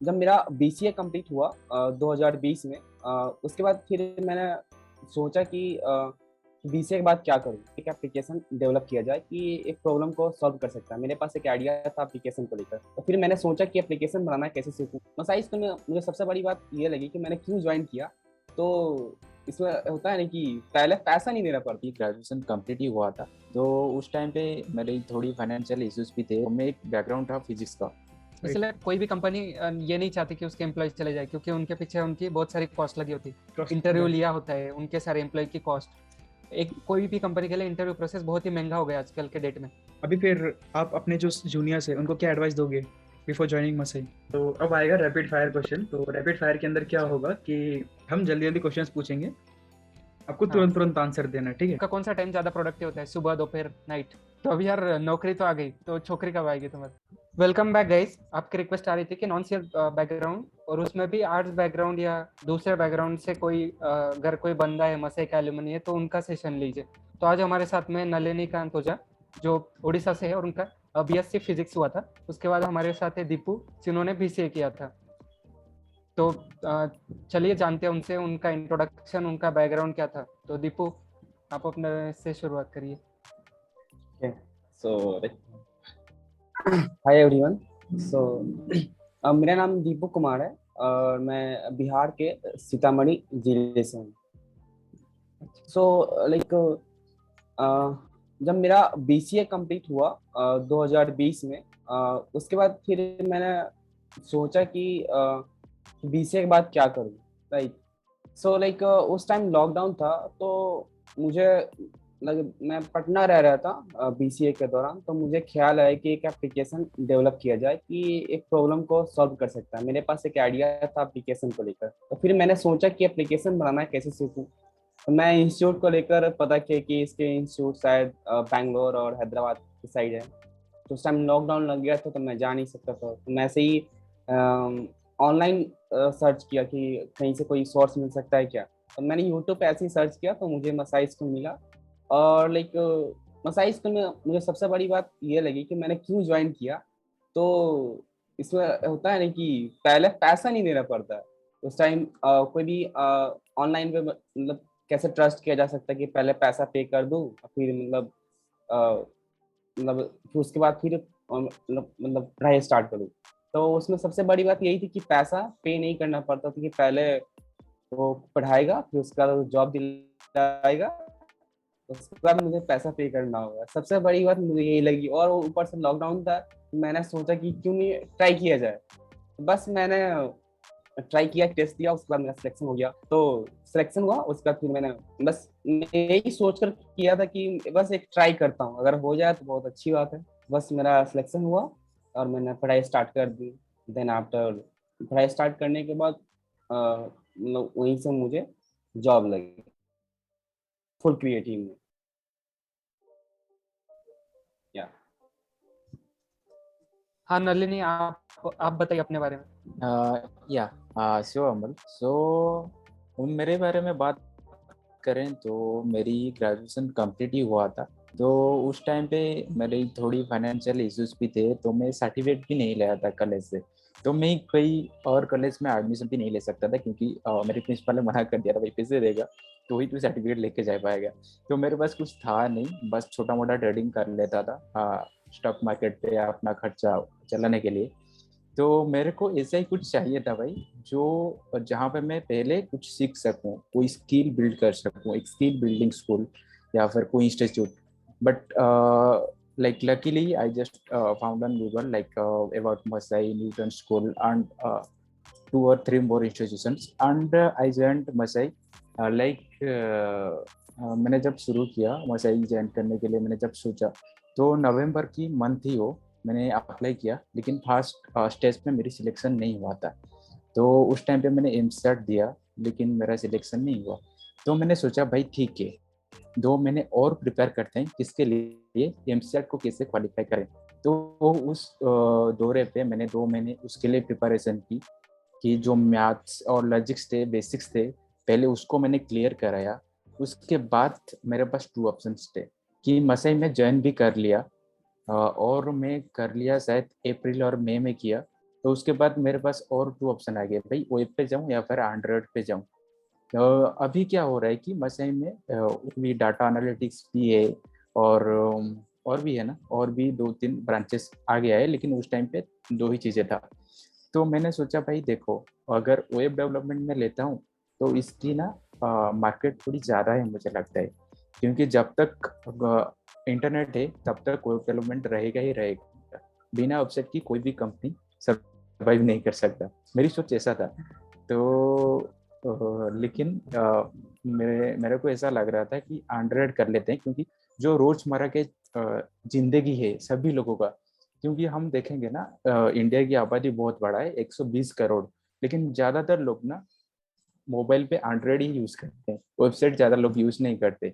जब मेरा BCA complete हुआ 2020 में, उसके बाद फिर मैंने सोचा कि बीसीए के बाद क्या करूँ, एक एप्लीकेशन डेवलप किया जाए कि एक प्रॉब्लम को सॉल्व कर सकता है। मेरे पास एक आइडिया था एप्लीकेशन को लेकर, तो फिर मैंने सोचा कि एप्लीकेशन बनाना कैसे सीखूँ। मसाई स्कूल में मुझे सबसे बड़ी बात ये लगी कि मैंने क्यों ज्वाइन किया। तो इसमें होता है ना कि पहले पैसा नहीं देना पड़ता। ग्रेजुएशन कंप्लीट ही हुआ था, तो उस टाइम पे मेरी थोड़ी फाइनेंशियल इश्यूज भी थे। मैं एक बैकग्राउंड था फिजिक्स का। इसलिए कोई भी कंपनी ये नहीं चाहती कि उसके एम्प्लॉयज चले जाए, क्योंकि उनके पीछे उनकी बहुत सारी कॉस्ट लगी होती है। इंटरव्यू लिया होता है, उनके सारे एम्प्लॉय की कॉस्ट, एक कोई भी कंपनी के लिए इंटरव्यू प्रोसेस बहुत ही महंगा हो गया आजकल के डेट में। अभी फिर आप अपने जो जूनियर्स है उनको क्या एडवाइस दोगे बिफोर ज्वाइनिंग मसई? तो अब आएगा रैपिड फायर क्वेश्चन। तो रैपिड फायर के अंदर क्या होगा कि हम जल्दी जल्दी क्वेश्चंस पूछेंगे, आपको तुरंत तुरंत आंसर देना है, ठीक है? आपका कौन सा टाइम ज्यादा प्रोडक्टिव होता है, सुबह, दोपहर, नाइट? तो अभी यार नौकरी तो आ गई, तो छोकरी कब आएगी तुम्हारी? Welcome back guys. आपकी रिक्वेस्ट आ रही थी कि नॉन सीयर बैकग्राउंड, और उसमें भी आर्ट्स बैकग्राउंड या दूसरे बैकग्राउंड से कोई अगर कोई बंदा है, मसई का एलुमनी है, तो उनका सेशन लीजिए। तो आज हमारे साथ में नलिनी कांत ओझा, जो उड़ीसा से है, और उनका बीएससी फिजिक्स हुआ था। उसके बाद हमारे साथ है दीपू, जिन्होंने बीसीए किया था। तो चलिए जानते हैं उनसे, उनका इंट्रोडक्शन, उनका बैकग्राउंड क्या था। तो दीपू, आप अपने से शुरुआत करिए। सो हाय एवरीवन। सो मेरा नाम दीपू कुमार है और मैं बिहार के सीतामढ़ी जिले से हूँ। सो लाइक जब मेरा बीसीए कंप्लीट हुआ 2020 में, उसके बाद फिर मैंने सोचा कि बीसीए के बाद क्या करूँ, राइट। सो लाइक उस टाइम लॉकडाउन था, तो मुझे मैं पटना रह रहा था बीसीए के दौरान। तो मुझे ख्याल आया कि एक एप्लीकेशन डेवलप किया जाए कि एक प्रॉब्लम को सॉल्व कर सकता है। मेरे पास एक आइडिया था एप्लीकेशन को लेकर, तो फिर मैंने सोचा कि एप्लीकेशन बनाना कैसे सीखूं। तो मैं इंस्टीट्यूट को लेकर पता किया कि इसके इंस्टीट्यूट शायद बैंगलोर और हैदराबाद की साइड है। तो उस टाइम लॉकडाउन लग गया था, तो मैं जा नहीं सकता था। तो मैं ऐसे ही ऑनलाइन सर्च किया कि कहीं से कोई सोर्स मिल सकता है क्या। तो मैंने यूट्यूब पे ऐसे ही सर्च किया, तो मुझे मसाई स्कूल मिला। और लाइक मसाई स्कूल में मुझे सबसे बड़ी बात ये लगी कि मैंने क्यों ज्वाइन किया। तो इसमें होता है ना कि पहले पैसा नहीं देना पड़ता है। उस टाइम कोई भी ऑनलाइन पे मतलब कैसे ट्रस्ट किया जा सकता है कि पहले पैसा पे कर दूं और फिर अ, मतलब फिर उसके बाद फिर मतलब पढ़ाई स्टार्ट करूँ। तो उसमें सबसे बड़ी बात यही थी कि पैसा पे नहीं करना पड़ता था, कि पहले वो पढ़ाएगा, फिर उसका जॉब दिलाएगा, उसके बाद मुझे पैसा पे करना होगा। सबसे बड़ी बात मुझे यही लगी, और ऊपर से लॉकडाउन था। मैंने सोचा कि क्यों नहीं ट्राई किया जाए। बस मैंने ट्राई किया, टेस्ट दिया, उसके बाद मेरा सिलेक्शन हो गया। तो सिलेक्शन हुआ, उसके बाद फिर मैंने बस यही सोचकर किया था कि बस एक ट्राई करता हूँ, अगर हो जाए तो बहुत अच्छी बात है। बस मेरा सिलेक्शन हुआ और मैंने पढ़ाई स्टार्ट कर दी। देन आफ्टर पढ़ाई स्टार्ट करने के बाद मतलब वहीं से मुझे जॉब लगी फुल क्रिएटिव में। या हाँ नलिनी, आप बताइए अपने बारे में। या सो अमल, मेरे बारे में बात करें तो मेरी ग्रेजुएशन कंप्लीट ही हुआ था। तो उस टाइम पे मेरी थोड़ी फाइनेंशियल इश्यूज भी थे, तो मैं सर्टिफिकेट भी नहीं लाया था कॉलेज से। तो मैं कोई और कॉलेज में एडमिशन भी नहीं ले सकता था, क्योंकि मेरे प्रिंसिपल ने मना कर दिया था, भाई पैसे देगा तो ही तू सर्टिफिकेट लेके जा पाएगा। तो मेरे पास कुछ था नहीं, बस छोटा मोटा ट्रेडिंग कर लेता था स्टॉक मार्केट पे अपना खर्चा चलाने के लिए। तो मेरे को ऐसा ही कुछ चाहिए था भाई, जो जहाँ पे मैं पहले कुछ सीख सकूँ, कोई स्किल बिल्ड कर सकूँ, एक स्किल बिल्डिंग स्कूल या फिर कोई institute. But like luckily I just found on Google like about Masai, Newton School and 2 or 3 more institutions, and I joined Masai. मैंने जब शुरू किया मसाई ज्वाइन करने के लिए, मैंने जब सोचा तो नवंबर की मंथ ही हो, मैंने अप्लाई किया, लेकिन फर्स्ट स्टेज पे मेरी सिलेक्शन नहीं हुआ था। तो उस टाइम पे मैंने एमसेट दिया, लेकिन मेरा सिलेक्शन नहीं हुआ। तो मैंने सोचा भाई ठीक है, 2 महीने और प्रिपेयर करते हैं, किसके लिए, एमसेट को कैसे क्वालिफाई करें। तो उस दौरे पे मैंने 2 महीने उसके लिए प्रिपरेशन की, कि जो मैथ्स और लॉजिक्स थे, बेसिक्स थे, पहले उसको मैंने क्लियर कराया। उसके बाद मेरे पास 2 ऑप्शंस थे कि मसई में ज्वाइन भी कर लिया, और मैं कर लिया शायद अप्रैल और मई में किया, तो उसके बाद मेरे पास और 2 ऑप्शन आ गए, भाई वेब पे जाऊँ या फिर एंड्रॉयड पे जाऊँ। अभी क्या हो रहा है कि मसई में भी डाटा एनालिटिक्स भी है, और और भी है ना, और भी 2-3 ब्रांचेस आ गया है, लेकिन उस टाइम पे 2 ही चीज़ें था। तो मैंने सोचा भाई देखो, अगर वेब डेवलपमेंट में लेता हूँ तो इसकी ना मार्केट थोड़ी ज़्यादा है मुझे लगता है, क्योंकि जब तक इंटरनेट है तब तक वेब डेवलपमेंट रहेगा ही रहेगा। बिना वेबसाइट की कोई भी कंपनी सर्वाइव नहीं कर सकता, मेरी सोच ऐसा था। तो लेकिन मेरे को ऐसा लग रहा था कि एंड्रॉयड कर लेते हैं, क्योंकि जो रोजमर्रा के जिंदगी है सभी लोगों का, क्योंकि हम देखेंगे ना, इंडिया की आबादी बहुत बड़ा है, 120 करोड़, लेकिन ज्यादातर लोग ना मोबाइल पे एंड्रॉयड ही यूज करते हैं, वेबसाइट ज्यादा लोग यूज नहीं करते,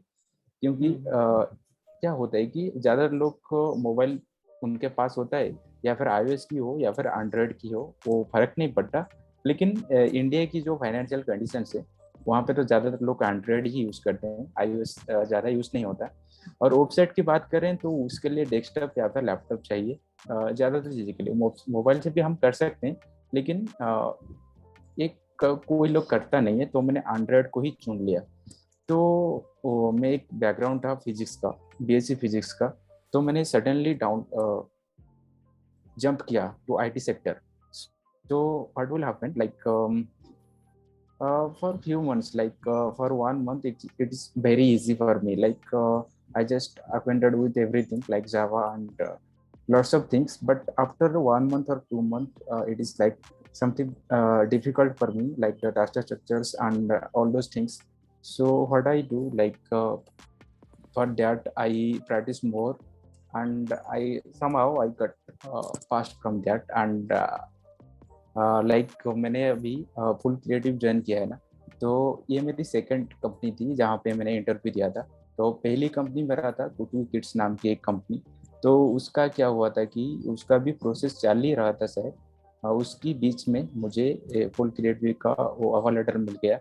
क्योंकि क्या होता है कि ज्यादातर लोग को मोबाइल उनके पास होता है, या फिर iOS की हो या फिर एंड्रॉयड की हो, वो फर्क नहीं पड़ता। लेकिन इंडिया की जो फाइनेंशियल कंडीशन है वहाँ पे तो ज़्यादातर लोग एंड्रॉयड ही यूज़ करते हैं, iOS ज़्यादा यूज़ नहीं होता। और वेबसाइट की बात करें तो उसके लिए डेस्कटॉप या फिर लैपटॉप चाहिए, ज़्यादातर चीज़ों के लिए। मोबाइल से भी हम कर सकते हैं, लेकिन एक कोई लोग करता नहीं है, तो मैंने एंड्रॉयड को ही चुन लिया। तो मैं एक बैकग्राउंड था फिजिक्स का, बीएससी फिजिक्स का, तो मैंने सडनली डाउन जंप किया to IT sector. So what will happen, like for few months, like for 1 month, it is very easy for me, like I just acquainted with everything like Java and lots of things. But after 1 month or 2 months, it is like something difficult for me, like the data structures and all those things. So what I do, like for that I practice more, and I somehow I got fast from that. And like मैंने अभी full creative join किया है ना, तो ये मेरी second company थी जहाँ पे मैंने इंटरव्यू दिया था। तो पहली कंपनी मेरा था टू किड्स नाम की एक कंपनी। तो उसका क्या हुआ था कि उसका भी प्रोसेस चल ही रहा था शायद, उसकी बीच में मुझे फुल क्रिएटिव का वो ऑफर लेटर मिल गया।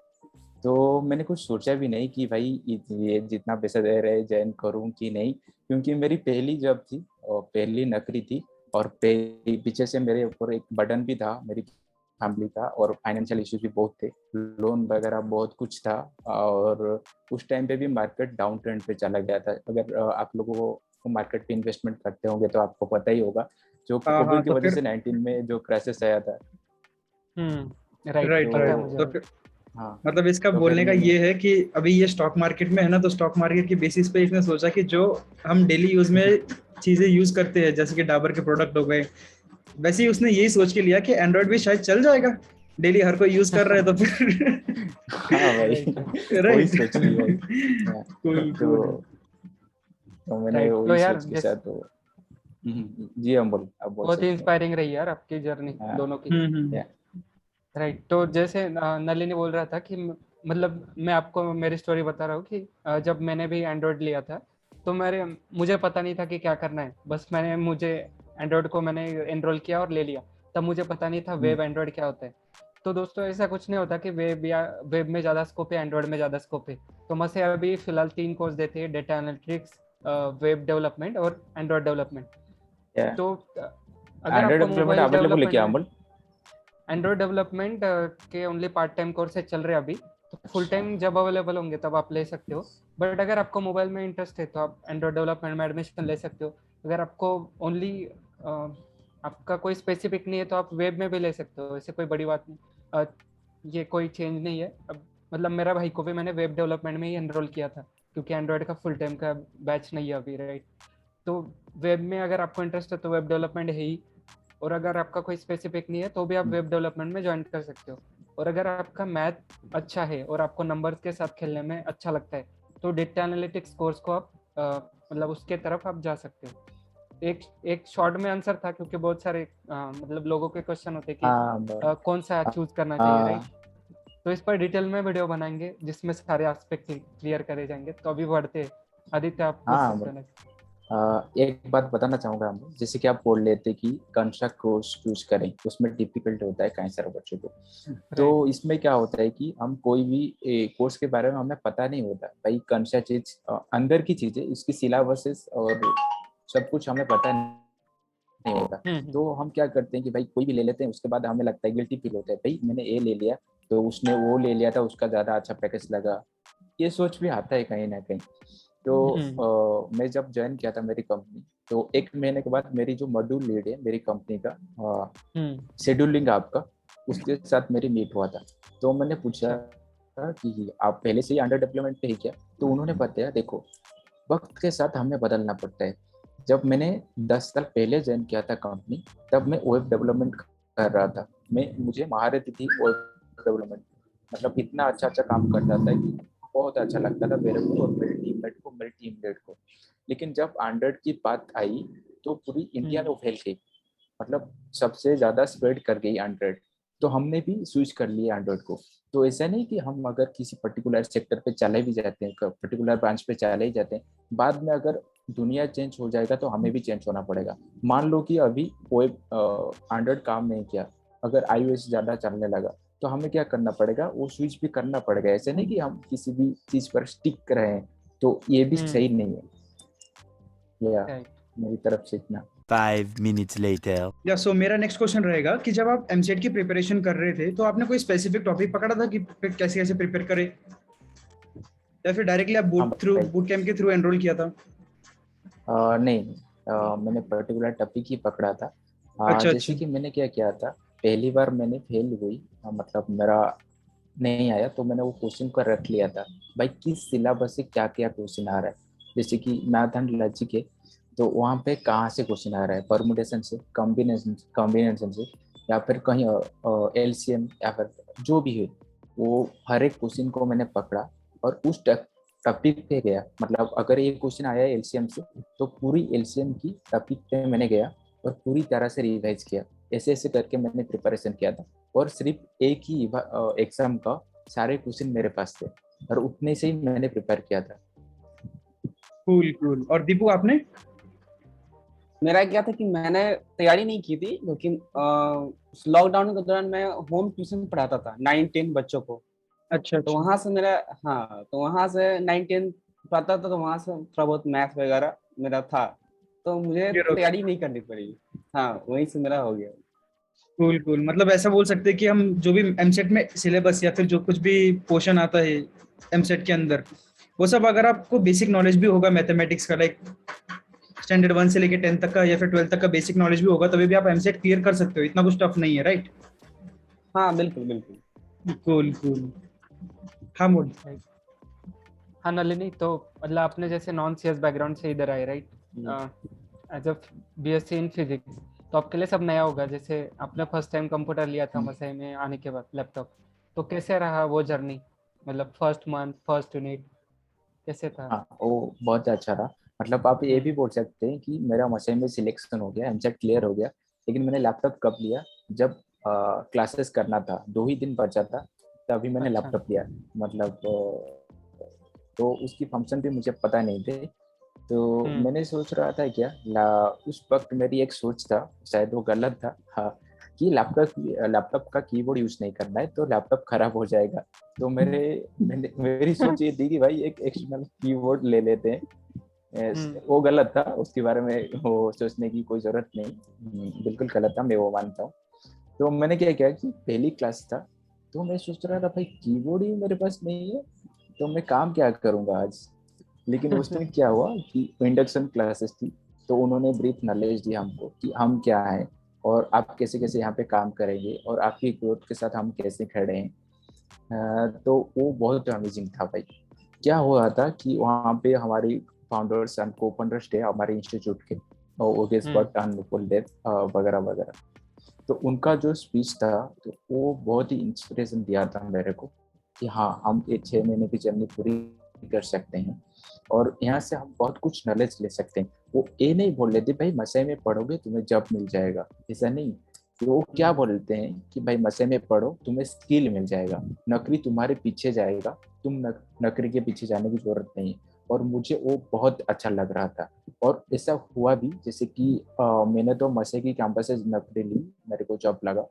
तो मैंने कुछ सोचा भी नहीं कि भाई ये जितना पैसा दे रहे ज्वाइन करूँ कि नहीं, क्योंकि मेरी पहली जॉब थी और पहली नौकरी थी, और पीछे से मेरे ऊपर एक बर्डन भी था मेरी फैमिली का, और फाइनेंशियल इश्यूज भी बहुत थे, लोन वगैरह बहुत कुछ था। और उस टाइम पे भी मार्केट डाउन ट्रेंड पे चला गया था। अगर आप लोगों को मार्केट पे इन्वेस्टमेंट करते होंगे तो आपको पता ही होगा, जो हाँ कोविड की तो वजह फिर से 19 में जो क्राइसिस आया था। राइट, राइट पता है राइट मुझे। तो फिर हाँ, मतलब इसका तो फिर बोलने का मैंने ये है कि अभी ये स्टॉक मार्केट में है ना, तो स्टॉक मार्केट की बेसिस पे इसने सोचा कि जो हम डेली यूज में चीजें यूज करते हैं जैसे कि डाबर के प्रोडक्ट हो गए, वैसे ही उसने यही सोच के लिया कि एंड्रॉइड भी शायद चल जाएगा, डेली हर कोई यूज कर रहा है तो फिर हाँ भाई, वही राइट सोच ली भाई। हाँ, कूल कूल। तो तो मैंने राइट, तो वही यार सोच के साथ जैसे तो जी हम आप बोल बहुत ही सकते हैं। इंस्पायरिंग रही यार आपकी जर्नी हाँ, दोनों की। या राइट, तो जैसे नलिनी बोल रहा था कि मतलब मैं आपको मेरी स्टोरी बता रहा हूँ कि जब मैंने भी एंड्रॉयड लिया था तो मुझे पता नहीं था कि क्या करना है। बस मुझे एंड्रॉयड को मैंने एनरोल किया और ले लिया। तब मुझे पता नहीं था वेब एंड्रॉयड क्या होता है। तो दोस्तों ऐसा कुछ नहीं होता कि वेब में ज़्यादा स्कोप है, एंड्रॉयड में ज़्यादा स्कोप है। तो मसे अभी फिलहाल 3 कोर्स देते हैं, डेटा एनालिटिक्स, वेब डेवलपमेंट और एंड्रॉयड डेवलपमेंट। या तो अगर एंड्रॉइड आपको डेवलपमेंट मोबाइल अवेलेबल है डेवलपमेंट क्या में अमल? एंड्रॉयड डेवलपमेंट के ओनली पार्ट टाइम कोर्सेज चल रहे हैं अभी। तो फुल अच्छा, टाइम जब अवेलेबल होंगे तब आप ले सकते हो। बट अगर आपको मोबाइल में इंटरेस्ट है तो आप एंड्रॉयड डेवलपमेंट में एडमिशन ले सकते हो। अगर आपको ओनली आपका कोई स्पेसिफिक नहीं है तो आप वेब में भी ले सकते हो, ऐसे कोई बड़ी बात नहीं। ये कोई चेंज नहीं है अब। मतलब मेरा भाई को भी मैंने वेब डेवलपमेंट में ही एनरोल किया था, क्योंकि एंड्रॉयड का फुल टाइम का बैच नहीं है अभी, राइट। तो वेब में अगर आपको इंटरेस्ट है तो वेब डेवलपमेंट है ही। और अगर आपका कोई स्पेसिफिक नहीं है तो भी आप वेब डेवलपमेंट में ज्वाइन कर सकते हो। और अगर आपका मैथ अच्छा है और आपको नंबर्स के साथ खेलने में अच्छा लगता है तो डेटा एनालिटिक्स कोर्स को आप मतलब उसके तरफ आप जा सकते हो। एक शॉर्ट में आंसर था, क्योंकि बहुत सारे मतलब लोगों के क्वेश्चन होते हैं हाँ कि कौन सा चूज करना चाहिए, राइट। हाँ तो इस पर डिटेल में वीडियो बनाएंगे जिसमें सारे एस्पेक्ट क्लियर करे जाएंगे। तो अभी बढ़ते हैं। आदित्य, आप पूछ हाँ सकते अमल, हो next। एक बात बताना चाहूंगा हम, जैसे कि आप बोल लेते कि कौन सा कोर्स चूज करें, उसमें डिफिकल्ट होता है कई सारे बच्चों को। तो राइट, इसमें क्या होता है कि हम कोई भी कोर्स के बारे में हमें पता नहीं होता भाई, कौन सा चीज अंदर की चीजें इसकी सिलेबसेस और सब कुछ हमें पता नहीं नहीं होता। तो हम क्या करते हैं कि भाई कोई भी ले लेते हैं, उसके बाद हमें लगता है गिल्टी फील होता है, भाई मैंने ए ले लिया तो उसने वो ले लिया था, उसका ज़्यादा अच्छा पैकेज लगा, ये सोच भी आता है कहीं ना कहीं। तो मैं जब ज्वाइन किया था मेरी कंपनी, तो 1 महीने के बाद मेरी जो मॉड्यूल लीड है मेरी कंपनी का, शेड्यूलिंग आपका, उसके साथ मेरी मीट हुआ था। तो मैंने पूछा कि आप पहले से ही अंडर डेवलपमेंट पे ही क्या? तो उन्होंने बताया देखो वक्त के साथ हमें बदलना पड़ता है। जब मैंने 10 साल पहले ज्वाइन किया था कंपनी, तब मैं वेब डेवलपमेंट कर रहा था, मुझे महारत थी वेब डेवलपमेंट, मतलब इतना अच्छा काम करता था कि बहुत अच्छा लगता था मेरे को और मेरे टीममेट को, मेरे टीम लीड को। लेकिन जब एंड्रॉइड की बात आई तो पूरी इंडिया में फैल गई, मतलब सबसे ज़्यादा स्प्रेड कर गई एंड्रॉइड, तो हमने भी स्विच कर लिया एंड्रॉइड को। तो ऐसा नहीं कि हम अगर किसी पर्टिकुलर सेक्टर पे चले भी जाते हैं, पर्टिकुलर ब्रांच पे चले ही जाते हैं, बाद में अगर दुनिया चेंज हो जाएगा तो हमें भी चेंज होना पड़ेगा। मान लो कि अभी कोई एंड्रॉइड काम नहीं किया, अगर iOS ज़्यादा चलने लगा, तो हमें क्या करना पड़ेगा, वो स्विच भी करना पड़ेगा। ऐसे नहीं कि हम किसी भी चीज़ पर स्टिक रहें, तो ये भी सही नहीं है। या मेरी तरफ से इतना। 5 minutes later. या सो मेरा नेक्स्ट क्वेश्चन रहेगा कि जब आप एमसेट की प्रिपरेशन कर रहे थे तो आपने कोई स्पेसिफिक टॉपिक पकड़ा था कि कैसे कैसे प्रिपेयर करें, या फिर डायरेक्टली आप बूट कैंप के थ्रू एनरोल किया था? नहीं, मैंने पर्टिकुलर टॉपिक ही पकड़ा था। अच्छा, जैसे कि मैंने क्या किया था, पहली बार मैंने फेल हुई, मतलब मेरा नहीं आया, तो मैंने वो क्वेश्चन को रख लिया था भाई किस सिलेबस से क्या क्या क्वेश्चन आ रहा है। जैसे कि मैथ एंड लॉजिक है, तो वहाँ पे कहाँ से क्वेश्चन आ रहा है, परमुटेशन से, कॉम्बिनेशन से, या फिर कहीं एलसीएम, या फिर जो भी है, वो हर एक क्वेश्चन को मैंने पकड़ा और उस टॉपिक पे गया। मतलब अगर ये क्वेश्चन आया है एलसीएम से, तो पूरी एलसीएम की टॉपिक पे मैंने गया और पूरी तरह से रिवाइज किया। ऐसे ऐसे करके मैंने प्रिपरेशन किया था, और सिर्फ एक ही एग्जाम का सारे क्वेश्चन मेरे पास थे और उतने से ही मैंने प्रिपेयर किया था। कूल। और दीपू आपने? मेरा क्या था कि मैंने तैयारी नहीं की थी, क्योंकि लॉकडाउन के दौरान मैं होम ट्यूशन पढ़ाता था 9-10 बच्चों को। अच्छा। तो वहां से मेरा, हाँ, तो वहां से 9-10 पढ़ाता था, तो वहां से थोड़ा बहुत मैथ वगैरह मेरा था, तो मुझे तैयारी नहीं करनी पड़ी। हाँ, वहीं से मेरा हो गया। कूल। मतलब ऐसा बोल सकते हैं कि हम जो भी एमसेट में सिलेबस या फिर जो कुछ भी पोर्शन आता है एमसेट के अंदर, वो सब अगर आपको बेसिक नॉलेज भी होगा मैथमेटिक्स का, लाइक स्टैंडर्ड 1 से लेके 10 तक का या फिर 12 तक का बेसिक नॉलेज भी होगा, तभी भी आप एमसेट क्लियर कर सकते हो। इतना कुछ टफ नहीं है, राइट? हाँ, बिल्कुल। कूल। हाँ मोड। हाँ नलिनी, तो मतलब आपने जैसे नॉन सीएस बैकग्राउंड से इधर आए, right, as a BSc in physics, तो आपके लिए सब नया होगा। जैसे आपने फर्स्ट टाइम कंप्यूटर लिया था मसई में आने के बाद, लैपटॉप, तो कैसे रहा वो जर्नी, मतलब फर्स्ट मंथ, फर्स्ट यूनिट कैसे था? हाँ, वो बहुत अच्छा रहा। मतलब आप ये भी बोल सकते हैं कि मेरा मसई में सिलेक्शन हो गया, एमसेट क्लियर हो गया, लेकिन मैंने लैपटॉप कब लिया, जब क्लासेस करना था, 2 ही दिन बचा था, तभी मैंने अच्छा। लैपटॉप लिया। मतलब तो उसकी फंक्शन भी मुझे पता नहीं थे, तो मैंने सोच रहा था क्या, उस वक्त मेरी एक सोच था, शायद वो गलत था, हाँ, कि लैपटॉप का कीबोर्ड यूज नहीं करना है, तो लैपटॉप खराब हो जाएगा। तो मेरी सोच ये थी कि भाई एक एक्सटर्नल कीबोर्ड ले लेते हैं। वो गलत था, उसके बारे में वो सोचने की कोई जरूरत नहीं, बिल्कुल गलत था, मैं वो मानता हूँ। तो मैंने क्या किया कि पहली क्लास था, तो मैं सोच रहा था भाई कीबोर्ड ही मेरे पास नहीं है, तो मैं काम क्या करूँगा आज। लेकिन उस दिन क्या हुआ कि इंडक्शन क्लासेस थी, तो उन्होंने ब्रीफ नॉलेज दिया हमको कि हम क्या हैं और आप कैसे कैसे यहाँ पे काम करेंगे और आपकी ग्रोथ के साथ हम कैसे खड़े हैं। तो वो बहुत अमेजिंग था भाई। क्या हुआ था कि वहाँ पे हमारी फाउंडर्स एंड को फंडर्स थे हमारे इंस्टीट्यूट के, ओगेस भट्ट एंड मुकुल देव वगैरह वगैरह। तो उनका जो स्पीच था, तो वो बहुत ही इंस्पिरेशन दिया था मेरे को कि हाँ, हम ये 6 महीने की जर्नी पूरी कर सकते हैं और यहाँ से हम बहुत कुछ नॉलेज ले सकते हैं। वो ये नहीं बोल रहे थे भाई मसई में पढ़ोगे तुम्हें जॉब मिल जाएगा, ऐसा नहीं। वो क्या बोलते हैं कि भाई मसई में पढ़ो, तुम्हें स्किल मिल जाएगा, नौकरी तुम्हारे पीछे जाएगा, तुम नौकरी के पीछे जाने की जरूरत नहीं है। और मुझे वो बहुत अच्छा लग रहा था, और ऐसा हुआ भी। जैसे कि मैंने तो मसई की कैंपस से नौकरी ली, मेरे को जॉब लगा,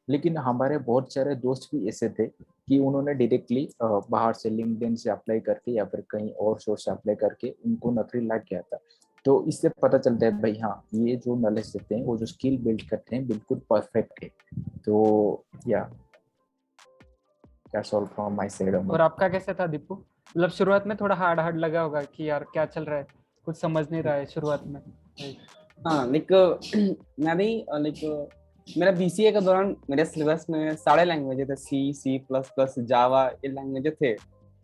लेकिन हमारे बहुत सारे दोस्त भी ऐसे थे कि उन्होंने डायरेक्टली बाहर से लिंक्डइन से अप्लाई करके या फिर कहीं और सोर्स से अप्लाई करके उनको नौकरी लग गया था। तो इससे पता चलता है भाई हाँ ये जो नॉलेज देते हैं वो जो स्किल बिल्ड करते हैं बिल्कुल परफेक्ट है। तो या that's all from my side Aman. और आपका कैसे था दीपू? मतलब शुरुआत में थोड़ा हार्ड हार्ड लगा होगा कि यार क्या चल रहा है, कुछ समझ नहीं रहा है शुरुआत में। हाँ लाइक मैं भी लाइक मेरा बीसीए के दौरान मेरे सिलेबस में सारे लैंग्वेज थे, C++, जावा, ये लैंग्वेज थे।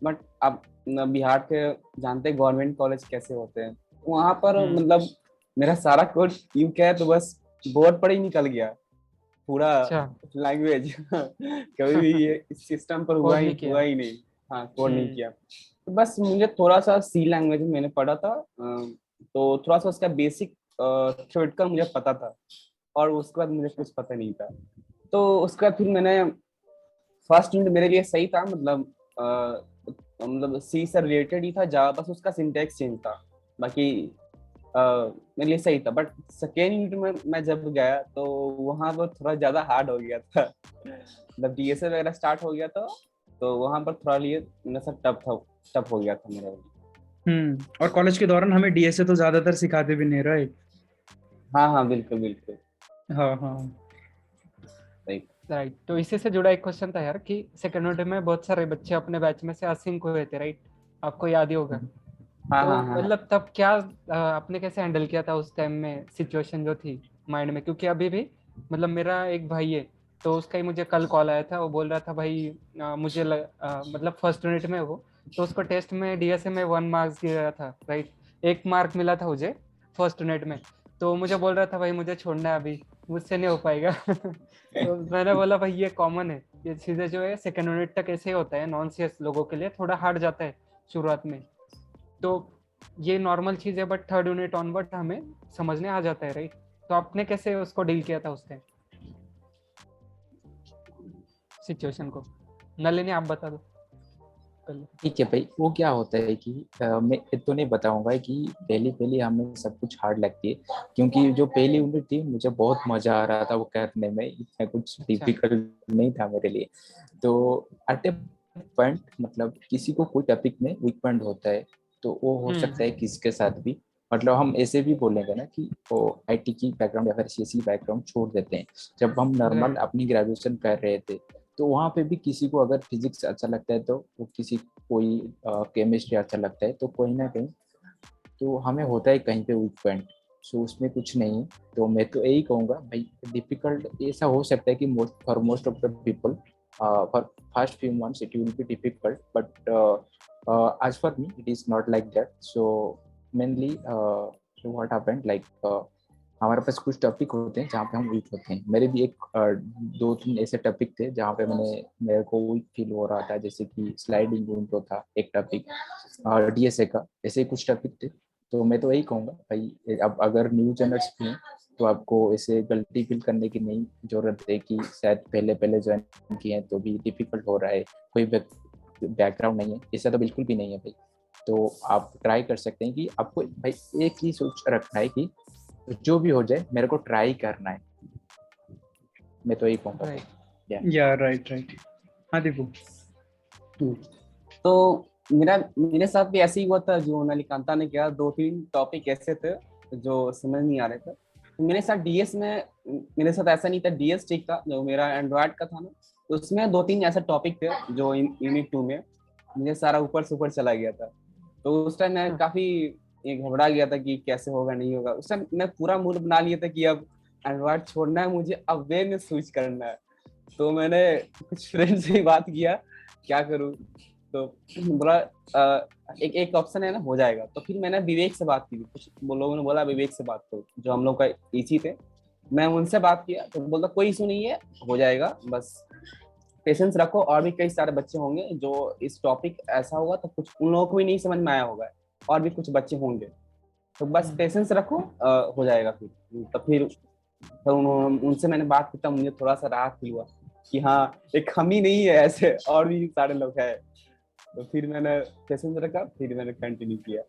बट अब बिहार के जानते गवर्नमेंट कॉलेज कैसे होते हैं, वहाँ पर मतलब मेरा सारा कोड यूं कहे तो बस बोर्ड पर ही निकल गया पूरा अच्छा। लैंग्वेज कभी भी ये इस सिस्टम पर कोड नहीं किया। हुआ ही नहीं। हाँ कोड नहीं किया। तो बस मुझे थोड़ा सा सी लैंग्वेज मैंने पढ़ा था, तो थोड़ा सा उसका बेसिक थ्योरेटिकल मुझे पता था, और उसके बाद मुझे कुछ पता नहीं था। तो उसके बाद फिर मैंने फर्स्ट यूनिट मेरे लिए सही था, मतलब सी से रिलेटेड ही था जावा, बस उसका सिंटैक्स चेंज था, बाकी मेरे लिए सही था। बट सेकेंड यूनिट में मैं जब गया तो वहाँ पर थोड़ा ज्यादा हार्ड हो गया था मतलब डीएसए वगैरह स्टार्ट हो गया था, तो वहाँ पर थोड़ा लिए मेरा सा टफ हो गया था मेरा लिए। और कॉलेज के दौरान हमें डीएसए तो ज्यादातर सिखाते भी नहीं, राइट? हाँ हाँ बिल्कुल बिल्कुल हाँ हाँ। राइट। तो इसी से जुड़ा एक क्वेश्चन था यार कि सेकेंड यूनिट में बहुत सारे बच्चे अपने बैच में से असिंक हुए थे, राइट? आपको याद ही होगा। हाँ तो हाँ हाँ मतलब तब क्या आपने कैसे हैंडल किया था उस टाइम में सिचुएशन जो थी माइंड में? क्योंकि अभी भी मतलब मेरा एक भाई है, तो उसका ही मुझे कल कॉल आया था, वो बोल रहा था भाई मतलब फर्स्ट यूनिट में वो, तो उसको टेस्ट में डीएसए में 1 मार्क्स गिरा था, राइट? 1 मार्क मिला था मुझे फर्स्ट यूनिट में। तो मुझे बोल रहा था भाई मुझे छोड़ना है अभी, मुझसे नहीं हो पाएगा तो मैंने बोला भाई ये कॉमन है, ये चीज़ें जो है सेकेंड यूनिट तक ऐसे ही होता है, नॉन सीएस लोगों के लिए थोड़ा हार्ड जाता है शुरुआत में, तो ये नॉर्मल चीज़ है। बट थर्ड यूनिट ऑनवर्ड हमें समझने आ जाता है, राइट? तो आपने कैसे उसको डील किया था उस टाइम सिचुएशन को? नलिनी आप बता दो पहले। ठीक है भाई, वो क्या होता है कि मैं तो नहीं बताऊंगा कि पहली पहली हमें सब कुछ हार्ड लगती है, क्योंकि जो पहली यूनिट थी मुझे बहुत मजा आ रहा था वो करने में, इतना कुछ अच्छा। डिफिकल्ट नहीं था मेरे लिए। तो एट ए पॉइंट मतलब किसी को कोई टॉपिक में वीक पॉइंट होता है, तो वो हो सकता है किसके साथ भी, मतलब हम ऐसे भी बोलेंगे ना कि वो आईटी की बैकग्राउंड या फिर सीएससी बैकग्राउंड छोड़ देते हैं। जब हम नॉर्मल राइट। अपनी ग्रेजुएशन कर रहे थे तो वहाँ पे भी किसी को अगर फिजिक्स अच्छा लगता है तो वो किसी कोई केमिस्ट्री अच्छा लगता है, तो कोई ना कहीं तो हमें होता है कहीं पे वीक पॉइंट। सो उसमें कुछ नहीं है। तो मैं तो यही कहूँगा भाई, डिफिकल्ट ऐसा हो सकता है कि most of the people for first few months it will be difficult, but as for me it is not like that. So mainly what happened like हमारे पास कुछ टॉपिक होते हैं जहाँ पे हम वीक होते हैं। मेरे भी एक 2-3 ऐसे टॉपिक थे जहाँ पे मेरे को वीक फील हो रहा था, जैसे कि स्लाइडिंग विंडो था एक टॉपिक, और डीएसए का, ऐसे ही कुछ टॉपिक थे। तो मैं तो यही कहूँगा भाई, अब अगर न्यू जनर्स भी हैं तो आपको ऐसे गलती फील करने की नहीं जरूरत है कि शायद पहले पहले ज्वाइन किए हैं तो भी डिफिकल्ट हो रहा है, कोई बैकग्राउंड नहीं है, ऐसा तो बिल्कुल भी नहीं है भाई। तो आप ट्राई कर सकते हैं कि आपको भाई एक ही सोच रखना है कि जो भी हो जाए मेरे को ट्राई करना है, मैं तो यही कहूँगा। राइट। या राइट राइट। हाँ दीपू। तो मेरे साथ भी ऐसे ही हुआ था जो नलिकांता ने किया। 2-3 टॉपिक ऐसे थे जो समझ नहीं आ रहे थे। तो मेरे साथ डीएस में मेरे साथ ऐसा नहीं था, डीएस ठीक था जो मेरा एंड्रॉयड का था ना, तो उसमें 2-3 ऐसे टॉपिक थे जो यूनिट 2 में मुझे सारा ऊपर से ऊपर चला गया था। तो उस टाइम मैं काफी घबरा गया था कि कैसे होगा नहीं होगा। उस टाइम मैं पूरा मूड बना लिया था कि अब एंड्रॉयड छोड़ना है मुझे, अब वे में स्विच करना है। तो मैंने कुछ फ्रेंड से ही बात किया क्या करूं, तो बोला एक एक ऑप्शन है ना, हो जाएगा। तो फिर मैंने विवेक से बात की, कुछ लोगों ने बोला विवेक से बात करो, जो हम लोग का इसी थे। मैं उनसे बात किया तो बोलता कोई इशू नहीं है, हो जाएगा, बस पेशेंस रखो, और भी कई सारे बच्चे होंगे जो इस टॉपिक ऐसा होगा तो कुछ उन लोगों को भी नहीं समझ में आया होगा, और भी कुछ बच्चे होंगे, तो बस पेशेंस रखो, हो जाएगा। फिर उनसे मैंने बात की, तब मुझे थोड़ा सा राहत फील हुआ कि हाँ एक हम ही नहीं है, ऐसे और भी सारे लोग हैं। तो फिर मैंने पेशेंस रखा, फिर मैंने कंटिन्यू किया।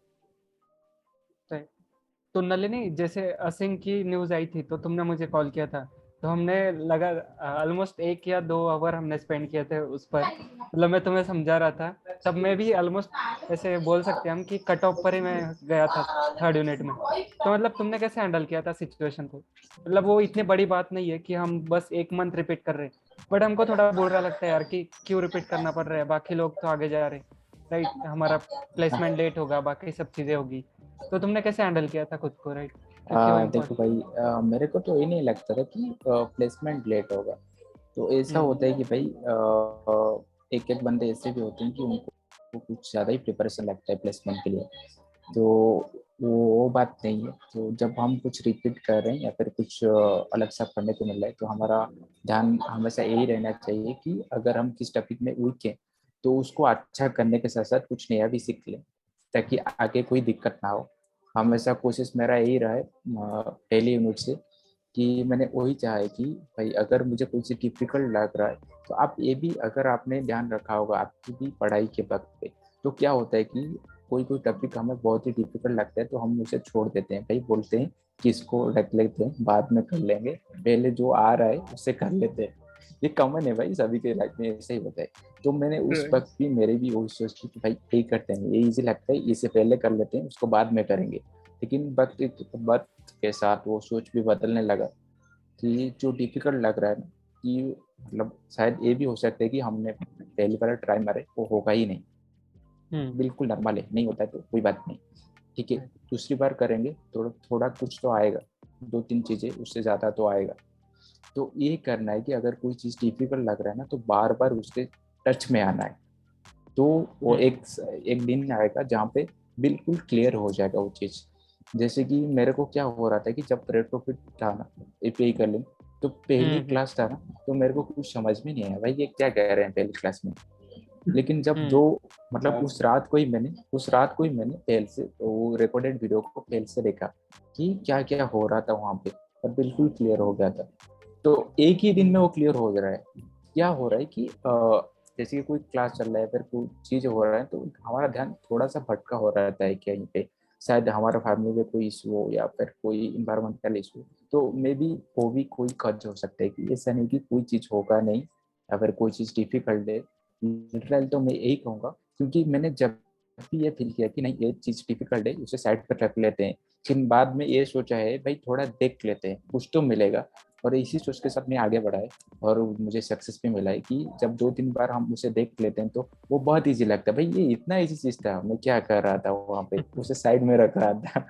तो नलिनी जैसे असिंग की न्यूज आई थी तो तुमने मुझे कॉल किया था, तो हमने लगा ऑलमोस्ट 1 या 2 आवर हमने स्पेंड किए थे उस पर। मतलब मैं तुम्हें समझा रहा था तब मैं भी ऑलमोस्ट ऐसे बोल सकते हैं हम कि कट ऑफ पर ही मैं गया था 3rd यूनिट में। तो मतलब तुमने कैसे हैंडल किया था सिचुएशन को? मतलब वो इतनी बड़ी बात नहीं है कि हम बस 1 मंथ रिपीट कर रहे हैं, बट हमको थोड़ा बुरा लगता है यार कि क्यों रिपीट करना पड़ रहा है, बाकी लोग तो आगे जा रहे हैं, राइट? हमारा प्लेसमेंट लेट होगा, बाकी सब चीजें होगी। तो तुमने कैसे हैंडल किया था खुद को, राइट? क्यों देखो इम्पोर्टेंट? भाई, मेरे को तो ये नहीं लगता था कि प्लेसमेंट लेट होगा। तो ऐसा होता है कि भाई एक एक बंदे ऐसे भी होते हैं कि उनको कुछ ज़्यादा ही प्रिपरेशन लगता है प्लेसमेंट के लिए। तो वो बात नहीं है। तो जब हम कुछ रिपीट कर रहे हैं या फिर कुछ अलग सा पढ़ने को मिल रहा है, तो हमारा ध्यान हमेशा यही रहना चाहिए कि अगर हम किस टॉपिक में वीक हैं तो उसको अच्छा करने के साथ साथ कुछ नया भी सीख लें, ताकि आगे कोई दिक्कत ना हो। हमेशा कोशिश मेरा यही रहा है पहली यूनिट से, कि मैंने वही चाहा है कि भाई अगर मुझे कोई चीज़ डिफिकल्ट लग रहा है, तो आप ये भी अगर आपने ध्यान रखा होगा आपकी भी पढ़ाई के वक्त पे, तो क्या होता है कि कोई कोई टॉपिक हमें बहुत ही डिफिकल्ट लगता है तो हम उसे छोड़ देते हैं, भाई बोलते हैं कि इसको रख लेते हैं, बाद में कर लेंगे, पहले जो आ रहा है उससे कर लेते हैं। ये कॉमन है भाई, सभी के लाइफ में ऐसे ही होता है। तो मैंने उस वक्त भी मेरे भी वही सोच थी कि भाई यही करते हैं, ये इजी लगता है, इसे पहले कर लेते हैं, उसको बाद में करेंगे। लेकिन वक्त के साथ वो सोच भी बदलने लगा कि जो डिफिकल्ट लग रहा है ना, कि मतलब शायद ये भी हो सकता है कि हमने पहली बार ट्राई मारे वो होगा ही नहीं, बिल्कुल नॉर्मल है, नहीं होता है तो कोई बात नहीं, ठीक है, दूसरी बार करेंगे थोड़ा थोड़ा कुछ तो आएगा, 2-3 चीज़ें, उससे ज़्यादा तो आएगा। तो ये करना है कि अगर कोई चीज़ डिफिकल्ट लग रहा है ना, तो बार बार उसके टच में आना है। तो वो एक दिन आएगा जहाँ पे बिल्कुल क्लियर हो जाएगा वो चीज़। जैसे कि मेरे को क्या हो रहा था कि जब रेट्रोफिट था ना, एपीआई कर लें, तो पहली क्लास था ना, तो मेरे को कुछ समझ में नहीं आया भाई ये क्या कह रहे हैं पहली क्लास में। लेकिन जब दो मतलब उस रात को ही मैंने पहले से वो रिकॉर्डेड वीडियो को पहले से देखा कि क्या क्या हो रहा था वहाँ पे, और बिल्कुल क्लियर हो गया था। तो एक ही दिन में वो क्लियर हो रहा है। क्या हो रहा है कि जैसे कि कोई क्लास चल रहा है, फिर कोई चीज़ हो रहा है, तो हमारा ध्यान थोड़ा सा भटका हो रहता है कहीं पे, शायद हमारा फैमिली में कोई इशू हो या फिर कोई इन्वायरमेंटल इशू। तो मे बी वो भी कोई कज हो सकता है कि ऐसा नहीं कि कोई चीज़ होगा नहीं, या फिर कोई चीज़ डिफिकल्ट है। लिटरल तो मैं यही कहूँगा, क्योंकि मैंने जब भी ये फील किया कि नहीं ये चीज़ डिफिकल्ट है, उसे साइड पर रख लेते हैं, फिर बाद में ये सोचा है भाई थोड़ा देख लेते हैं, कुछ तो मिलेगा। और इसी सोच के साथ मैं आगे बढ़ा है, और मुझे सक्सेस भी मिला है कि जब 2-3 बार हम उसे देख लेते हैं तो वो बहुत ईजी लगता है। भाई ये इतना ईजी चीज़ था, मैं क्या कर रहा था वहाँ पे, उसे साइड में रख रहा था।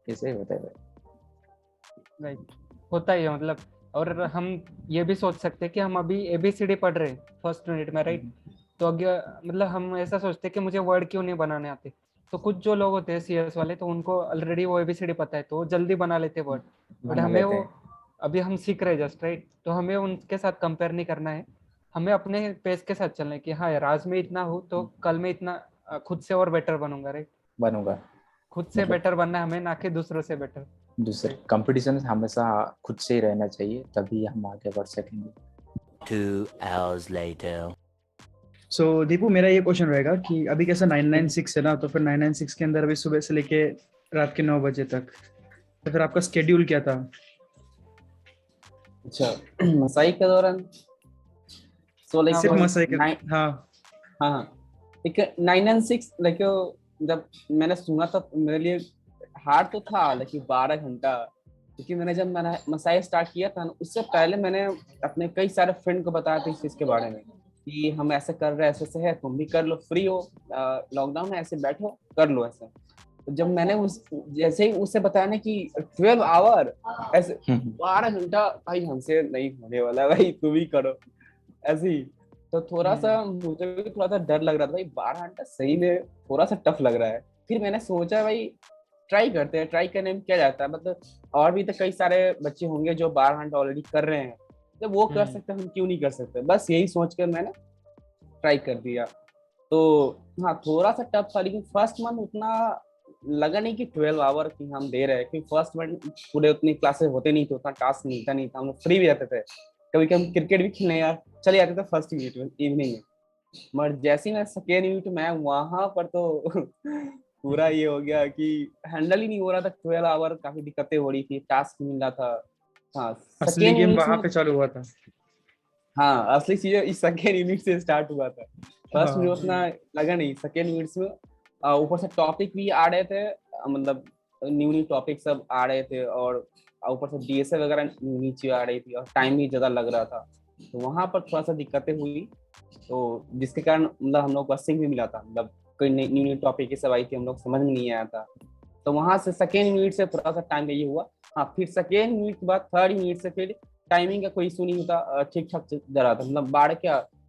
ऐसे ही होता है भाई। राइट, होता ही है मतलब। और हम ये भी सोच सकते हैं कि हम अभी ABCD पढ़ रहे हैं 1st यूनिट में, राइट? तो अगर मतलब हम ऐसा सोचते हैं कि मुझे वर्ड क्यों नहीं बनाने आते, तो कुछ जो लोग होते हैं CS वाले, तो उनको ऑलरेडी वो ABCD पता है, तो वो जल्दी बना लेते हैं वर्ड। बट बना हमें लेते वो हैं। अभी हम सीख रहे हैं जस्ट, राइट? तो हमें उनके साथ कंपेयर नहीं करना है, हमें अपने पेस के साथ चलना है कि हाँ यार, आज में इतना हूँ तो कल में इतना खुद से और बेटर बनूंगा, राइट? बनूंगा। खुद से मतलब बेटर बनना है हमें, ना कि दूसरों से बेटर। दूसरे कंपटीशन हमेशा खुद से ही रहना चाहिए, तभी हम आगे बढ़ सकेंगे। 2 hours later. सो दीपू, मेरा ये क्वेश्चन रहेगा कि अभी कैसा 996 है ना, तो फिर 996 के अंदर अभी सुबह से लेके रात के 9 बजे तक, तो फिर आपका स्केड्यूल क्या था? अच्छा, मसाई के दौरान सो लाइक सिर्फ मसाई के? हाँ हाँ हाँ, एक 996 लाइक जब मैंने सुना था तो मेरे लिए हार्ड तो था, लेकिन 12 घंटा, क्योंकि मैंने मसाई स्टार्ट किया था ना, उससे पहले मैंने अपने कई सारे फ्रेंड को बताया था इस चीज के बारे में कि हम ऐसे कर रहे हैं, ऐसे से है, तुम भी कर लो, फ्री हो, लॉकडाउन है, ऐसे बैठो कर लो ऐसे। तो जब मैंने उस जैसे ही उसे बताया ना कि 12 आवर ऐसे 12 घंटा, भाई हमसे नहीं होने वाला, भाई तुम ही करो ऐसे ही। तो थोड़ा सा मुझे भी थोड़ा सा डर लग रहा था, भाई 12 घंटा सही में थोड़ा सा टफ लग रहा है। फिर मैंने सोचा भाई ट्राई करते हैं, ट्राई करने में क्या जाता है, मतलब और भी तो कई सारे बच्चे होंगे जो 12 घंटा ऑलरेडी कर रहे हैं, जब वो कर सकते हैं हम क्यों नहीं कर सकते, बस यही सोच कर मैंने ट्राई कर दिया। तो हाँ, थोड़ा सा टफ था, लेकिन फर्स्ट मंथ उतना लगा नहीं कि 12 आवर की हम दे रहे हैं, क्योंकि फर्स्ट मंथ पूरे उतनी क्लासेस होते नहीं थे, उतना टास्क मिलता नहीं था, हम लोग फ्री भी रहते थे, कभी कभी क्रिकेट भी खेलने यार चले जाते थे फर्स्ट इवनिंग में। मगर जैसे ही मैं सेकेंड यूनिट में वहां पर तो पूरा ये हो गया कि हैंडल ही नहीं हो रहा था, 12 आवर, काफी दिक्कतें हो रही थी, टास्क मिल रहा था। हाँ, असली सेकेंड गेम यूनिट वहां में, पे चालू हुआ था। हाँ असली चीज इस सेकेंड यूनिट से स्टार्ट हुआ था। फर्स्ट में हाँ। उतना लगा नहीं, सेकेंड मिनट्स में ऊपर से टॉपिक भी आ रहे थे, मतलब न्यू न्यू टॉपिक सब आ रहे थे, और ऊपर से डीएसए वगैरह नीचे आ रही थी, और टाइम भी ज्यादा लग रहा था, तो वहां पर थोड़ा सा दिक्कतें हुई, तो जिसके कारण मतलब हम लोग को सिंक भी मिला था, मतलब कोई न्यू न्यू टॉपिक ये सब आई थी, हम लोग समझ में नहीं आया था, तो वहां से सेकेंड मिनट से थोड़ा सा टाइम ये हुआ। हाँ, फिर सेकेंड मिनट के बाद थर्ड मिनट से फिर टाइमिंग का कोई इशू नहीं होता, ठीक ठाक जा रहा था, मतलब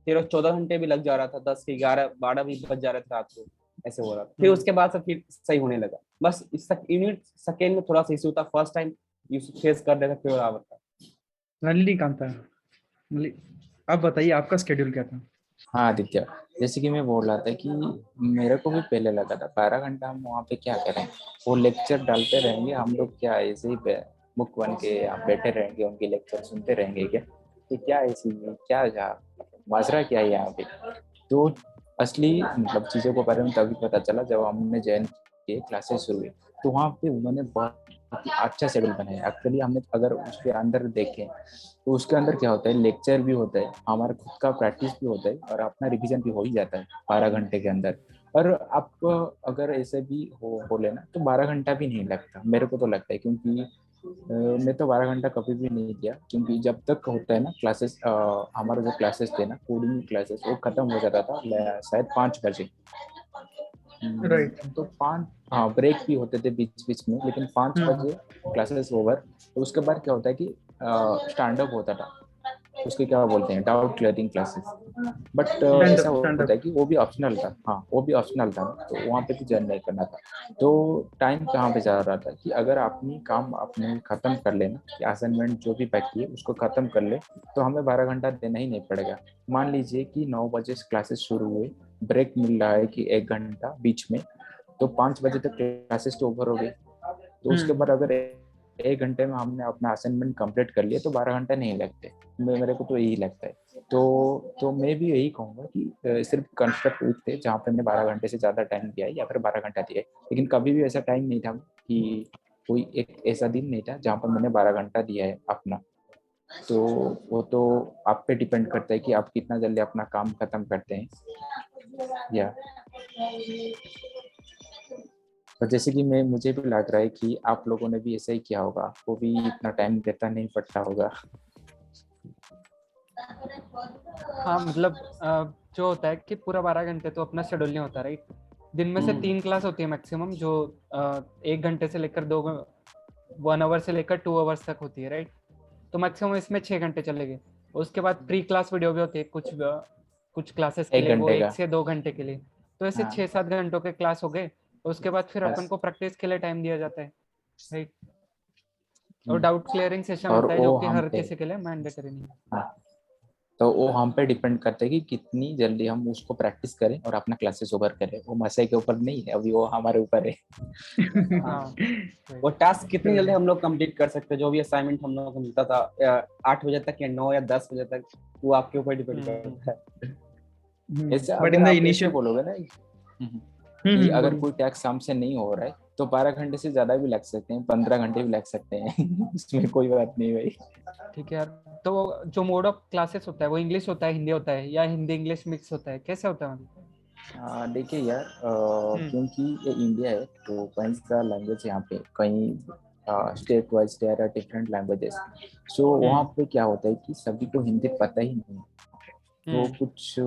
13-14 घंटे भी लग जा रहा था, 10 के 11-12 भी बज जा रहे थे रात को, ऐसे हो रहा था। फिर उसके बाद से फिर सही होने लगा, बस इस यूनिट सेकेंड में थोड़ा सा इशू था, फर्स्ट टाइम फेस कर रहे थे फिर बराबर था। लल्ली कांता, आप बताइए आपका स्केड्यूल क्या था? हाँ आदित्य, जैसे कि मैं बोल रहा था कि मेरे को भी पहले लगा था 12 घंटा हम वहाँ पे क्या करें, वो लेक्चर डालते रहेंगे हम लोग, क्या ऐसे ही बुक बन के यहाँ बैठे रहेंगे, उनके लेक्चर सुनते रहेंगे क्या, कि क्या ऐसी क्या माजरा क्या है यहाँ पे। तो असली मतलब चीज़ों के बारे में तभी पता चला जब हमने ज्वाइन किए, क्लासेस शुरू हुई, तो वहाँ पे उन्होंने बहुत ही अच्छा शेड्यूल बनाया। एक्चुअली हमने अगर उसके अंदर देखें तो उसके अंदर क्या होता है, लेक्चर भी होता है, हमारा खुद का प्रैक्टिस भी होता है, और अपना रिवीजन भी हो ही जाता है 12 घंटे के अंदर। और आप अगर ऐसे भी बोले ना तो 12 घंटा भी नहीं लगता, मेरे को तो लगता है, क्योंकि मैं तो 12 घंटा कभी भी नहीं किया, क्योंकि जब तक होता है ना क्लासेस, हमारे जो क्लासेस थे ना कोडिंग क्लासेस, वो खत्म हो जाता था शायद 5 बजे। राइट। तो 5, हाँ ब्रेक भी होते थे बीच बीच में, लेकिन 5 बजे क्लासेस ओवर। तो उसके बाद क्या होता है कि स्टैंड अप होता था, उसके क्या बोलते हैं, doubt clearing classes. But stand ऐसा अप, स्टैंड होता अप। है कि वो भी ऑप्शनल था, हाँ वो भी ऑप्शनल था, तो वहाँ पे भी ज्वाइन नहीं करना था। तो टाइम कहाँ पे जा रहा था कि अगर अपनी काम अपने खत्म कर लेना, कि असाइनमेंट जो भी बाकी है उसको खत्म कर ले, तो हमें 12 घंटा देना ही नहीं पड़ेगा। मान लीजिए कि 9 बजे क्लासेस शुरू हुए, ब्रेक मिल रहा है कि 1 घंटा बीच में, तो 5 बजे तक क्लासेस तो ओवर हो गई। तो उसके बाद अगर 1 घंटे में हमने अपना असाइनमेंट कंप्लीट कर लिया तो 12 घंटा नहीं लगते, मेरे को तो यही लगता है। तो मैं भी यही कहूँगा कि सिर्फ कंस्ट्रक्ट वीक थे जहाँ पे हमने 12 घंटे से ज़्यादा टाइम दिया है, या फिर 12 घंटा दिया है, लेकिन कभी भी ऐसा टाइम नहीं था कि कोई एक ऐसा दिन नहीं था जहाँ पर मैंने 12 घंटा दिया है अपना। तो वो तो आप पे डिपेंड करता है कि आप कितना जल्दी अपना काम खत्म करते हैं, या तो जैसे कि मुझे भी लग रहा है कि आप लोगों ने भी ऐसा ही किया होगा, आपको भी इतना टाइम देता नहीं पड़ता होगा। हाँ मतलब जो होता है कि पूरा 12 घंटे तो अपना शेड्यूल नहीं होता, राइट। दिन में से 3 क्लास होती है मैक्सिमम, जो 1 घंटे से लेकर 1 आवर से लेकर 2 आवर्स तक होती है, राइट। तो मैक्सिमम इसमें 6 घंटे चलेंगे। उसके बाद प्री क्लास वीडियो भी होती है कुछ क्लासेस के एक लिए, वो घंटे 1 का। से 2 घंटे के लिए। तो ऐसे हाँ 6-7 घंटों के क्लास हो गए। उसके बाद फिर अपन बस। को प्रैक्टिस के लिए टाइम दिया जाता है, राइट। और डाउट क्लियरिंग सेशन और होता है जो वो कि हम हर पे, किसी के लिए मैंडेटरी नहीं है। हाँ तो वो हम पे डिपेंड करता है कि कितनी जल्दी हम उसको प्रैक्टिस करें और अपना क्लासेस ओवर करें, वो मसाई के ऊपर नहीं है, अभी वो हमारे ऊपर है। हाँ वो right। टास्क कितनी जल्दी हम लोग कंप्लीट कर सकते हैं, जो भी असाइनमेंट हम लोग को मिलता था 8 बजे तक या 9 या 10 बजे तक, वो आपके ऊपर डिपेंड करता है। ऐसे बट इन अगर द आप ऐसे इनिशियल बोलोगे ना कि अगर बोलिए। कोई टैक्स हमसे नहीं हो रहा है तो 12 घंटे से ज्यादा भी लग सकते हैं, 15 घंटे भी लग सकते हैं। इसमें कोई बात नहीं भाई। ठीक है यार। तो जो मोड ऑफ क्लासेस होता है वो इंग्लिश होता है, हिंदी होता है, या हिंदी इंग्लिश मिक्स होता है, कैसे होता है मतलब? देखिए यार, क्योंकि ये इंडिया है तो कई सा लैंग्वेज यहाँ पे, कई state wise there are different languages. So वहाँ पे क्या होता है कि सभी को हिंदी पता ही नहीं है, तो कुछ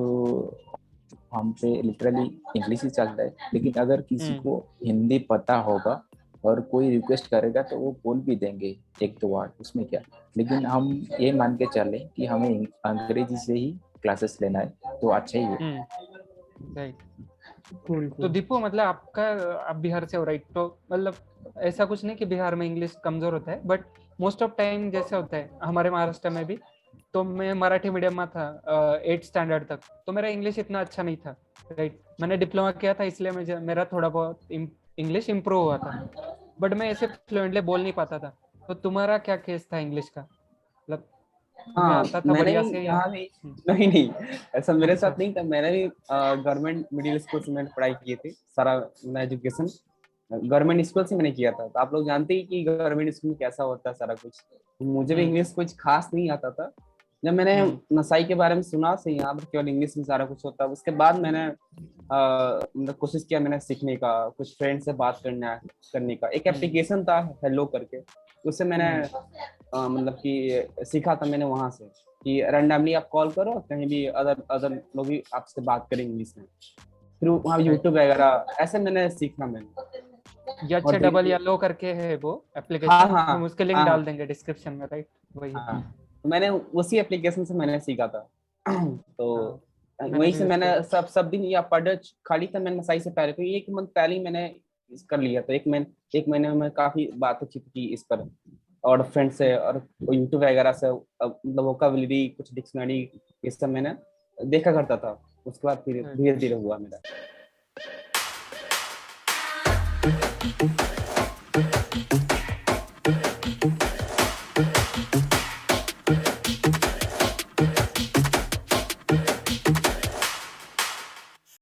हम पे लिटरली इंग्लिश ही चलता है। लेकिन अगर किसी को हिंदी पता होगा और कोई रिक्वेस्ट करेगा तो वो बोल भी देंगे 1-2 वर्ड, उसमें क्या। लेकिन हम ये मान के चलें कि हमें अंग्रेजी से ही क्लासेस लेना है तो अच्छा ही है। राइट। कूल तो कूल। दीपू मतलब आप बिहार से हो, राइट। तो मतलब ऐसा कुछ नहीं कि बिहार में इंग्लिश कमजोर होता है, बट मोस्ट ऑफ टाइम जैसे होता है हमारे महाराष्ट्र में भी। तो मैं मराठी मीडियम में था 8th स्टैंडर्ड तक, तो मेरा इंग्लिश इतना अच्छा नहीं था, राइट। मैंने डिप्लोमा किया था, इसलिए मेरा थोड़ा बहुत इंग्लिश इम्प्रूव हुआ था, बट मैं ऐसे फ्लुएंटली बोल नहीं पाता था। तो तुम्हारा क्या केस था इंग्लिश का, मतलब तुम्हें हाँ, आता था मैंने बढ़िया भी से या? यहाँ भी नहीं नहीं, ऐसा मेरे अच्छा। साथ नहीं था। मैंने भी गवर्नमेंट मिडिल स्कूल से मैंने पढ़ाई की थी, सारा मेरा एजुकेशन गवर्नमेंट स्कूल से मैंने किया था। तो आप लोग जानते ही कि गवर्नमेंट स्कूल में कैसा होता है सारा कुछ। तो मुझे भी इंग्लिश कुछ खास नहीं आता था, जब मैंने नसाई के बारे में सुना से यहाँ पर केवल इंग्लिश में सारा कुछ होता है, उसके बाद मैंने मतलब कोशिश किया मैंने सीखने का, कुछ फ्रेंड से बात करने का। एक एप्लीकेशन था हेलो करके, उससे मैंने मतलब कि सीखा था मैंने वहां से कि रैंडमली आप कॉल करो, कहीं भी अदर लोग भी आपसे बात करें इंग्लिश में। फिर वहाँ यूट्यूब वगैरह ऐसे मैंने सीखा मैंने। ये डबल येलो करके है वो एप्लीकेशन, हाँ, हम उसके लिंक डाल देंगे डिस्क्रिप्शन में, राइट? वही हाँ, तो मैंने उसी एप्लीकेशन से मैंने सीखा था। तो मैंने वहीं भी से use मैंने किया। सब दिन या पर डे खाली था मैंने नसाई से पहले, तो एक मंथ पहले ही मैंने कर लिया था। एक महीने में काफी बातचीत की इस पर और फ्रेंड से और यूट्यूब वगैरह से, मतलब वोकाबुलरी, कुछ डिक्शनरी, ये सब मैंने देखा करता था। उसके बाद फिर धीरे धीरे हुआ मेरा।